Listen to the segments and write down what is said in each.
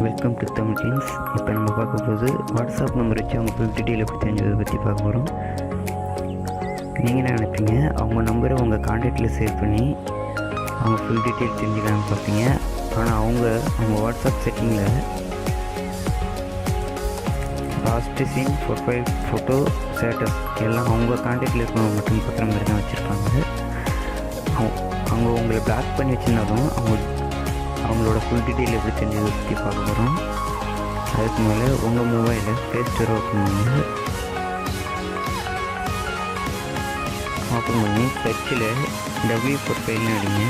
Welcome to Tamil Kings. இப்போ நம்ம பார்க்க போகுது வாட்ஸ்அப் நம்பர் வச்சு அவங்க ஃபுல் டீட்டெயில் எப்படி தெரிஞ்சதை பற்றி பார்க்க போகிறோம். நீங்கள் என்ன நினைப்பீங்க, அவங்க நம்பரை உங்கள் கான்டாக்டில் சேவ் பண்ணி அவங்க ஃபுல் டீட்டெயில் தெரிஞ்சுக்கலாம்னு பார்ப்பீங்க. ஆனால் அவங்க வாட்ஸ்அப் செட்டிங்கில் last seen, profile, photo, status எல்லாம் அவங்க கான்டாக்டில் இருக்கவங்க மட்டும் பார்க்குற மாதிரி தான் வச்சுருப்பாங்க. அவங்க உங்களை பிளாக் பண்ணி வச்சுருந்தாலும் அவங்களோட ஃபுல் டீட்டெயில் எப்படி தெரிஞ்சதை பற்றி பார்க்க போகிறோம். அதுக்கு மேலே உங்கள் மொபைலில் ப்ளே ஸ்டோர் ஓப்பன் பண்ணி சர்ச்சில் டபிள்யூ ப்ரொஃபைல்னு அடிங்க.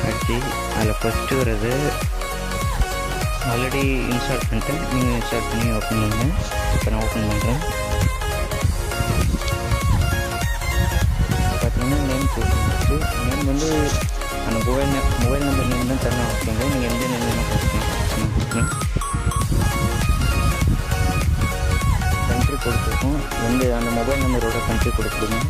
அடித்து அதில் ஃபஸ்ட்டு வர்றது ஆல்ரெடி இன்ஸ்டால் பண்ணிட்டேன், நீங்கள் இன்ஸ்டால் பண்ணி ஓப்பன் பண்ணுங்கள். இப்போ நான் ஓப்பன் பண்ணுறேன். பார்த்தீங்கன்னா நேம் போட்டு நேம் வந்து அந்த மொபைல் நம்பர் நேம் தான் தரணும் அவசியம். நீங்கள் எந்த நேம் வேணால் கொடுக்கணும். கண்ட்ரி கொடுத்துருக்கோம், அந்த மொபைல் நம்பரோட கண்ட்ரி கொடுத்துருங்க.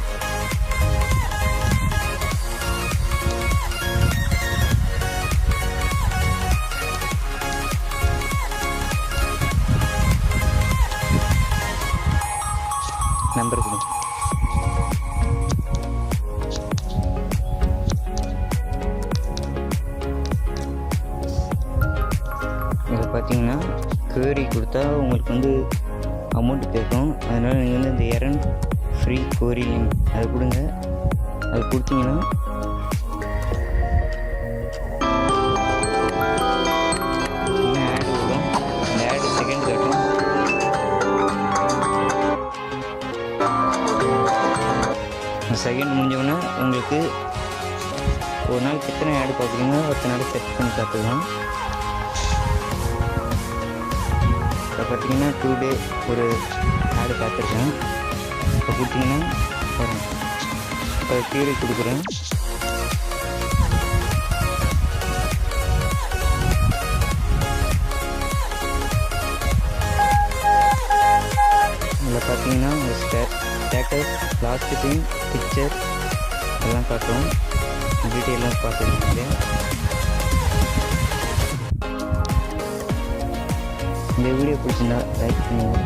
நம்பர் கொடுங்க. இதில் பார்த்தீங்கன்னா query கொடுத்தா உங்களுக்கு வந்து அமௌண்ட் கேட்கும். அதனால் நீங்கள் வந்து இந்த எரன் ஃப்ரீ query லிங்க் அது கொடுங்க. அது கொடுத்தீங்கன்னா ஆட் வரும். அந்த ஆட் செகண்ட் காட்டும். செகண்ட் முடிஞ்சோன்னா உங்களுக்கு ஒரு நாளைக்கு எத்தனை ஆடு பார்க்குறீங்க ஒருத்த நாளைக்கு செட் பண்ணி காட்டுக்கலாம். இப்போ பார்த்தீங்கன்னா 2 டே ஒரு ஆடு பார்த்துருக்கேன். இப்போ கொடுத்தீங்கன்னா வரும். இப்போ கீழே கொடுக்குறேன். இதில் பார்த்தீங்கன்னா உங்கள் ஸ்டேட்டஸ், லாஸ்ட் சீன், பிக்சர் எல்லாம் காட்டும். டீட்டெயிலாம் பார்த்துருக்கீங்க. இந்த வீடியோ பிடிச்சிருந்தா லைக் பண்ணுங்கள்.